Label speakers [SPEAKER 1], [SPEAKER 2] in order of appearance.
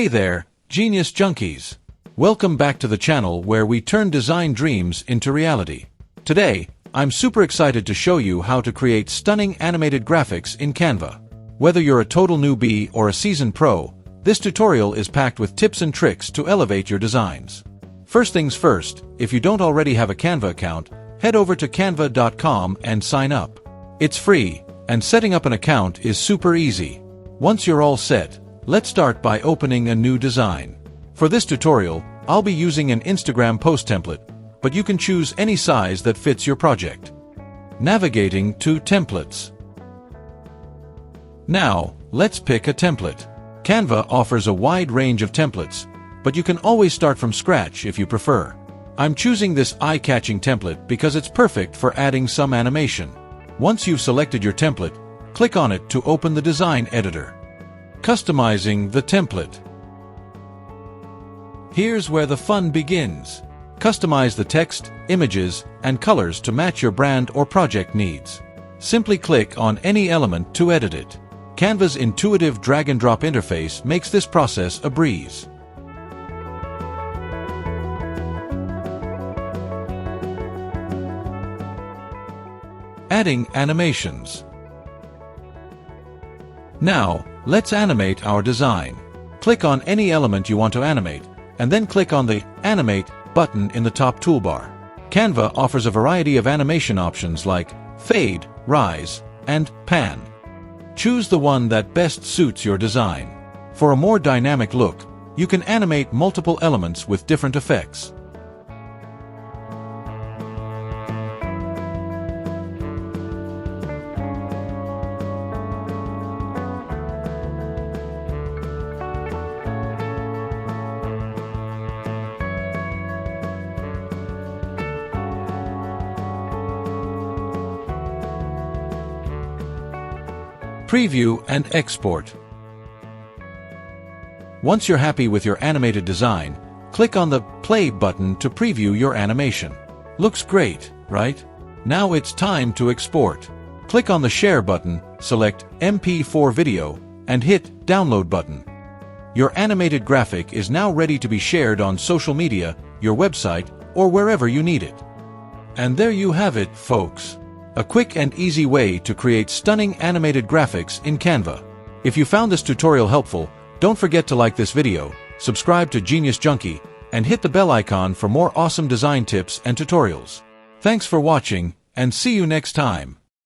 [SPEAKER 1] Hey there, Genius Junkies! Welcome back to the channel where we turn design dreams into reality. Today, I'm super excited to show you how to create stunning animated graphics in Canva. Whether you're a total newbie or a seasoned pro, this tutorial is packed with tips and tricks to elevate your designs. First things first, if you don't already have a Canva account, head over to canva.com and sign up. It's free, and setting up an account is super easy. Once you're all set, let's start by opening a new design. For this tutorial, I'll be using an Instagram post template, but you can choose any size that fits your project. Navigating to Templates. Now, let's pick a template. Canva offers a wide range of templates, but you can always start from scratch if you prefer. I'm choosing this eye-catching template because it's perfect for adding some animation. Once you've selected your template, click on it to open the design editor. Customizing the template. Here's where the fun begins. Customize the text, images, and colors to match your brand or project needs. Simply click on any element to edit it. Canva's intuitive drag-and-drop interface makes this process a breeze. Adding animations. Now, let's animate our design. Click on any element you want to animate, and then click on the Animate button in the top toolbar. Canva offers a variety of animation options like Fade, Rise, and Pan. Choose the one that best suits your design. For a more dynamic look, you can animate multiple elements with different effects. Preview and export. Once you're happy with your animated design, click on the Play button to preview your animation. Looks great, right? Now it's time to export. Click on the Share button, select MP4 Video, and hit Download button. Your animated graphic is now ready to be shared on social media, your website, or wherever you need it. And there you have it, folks. A quick and easy way to create stunning animated graphics in Canva. If you found this tutorial helpful, don't forget to like this video, subscribe to Genius Junkie, and hit the bell icon for more awesome design tips and tutorials. Thanks for watching, and see you next time.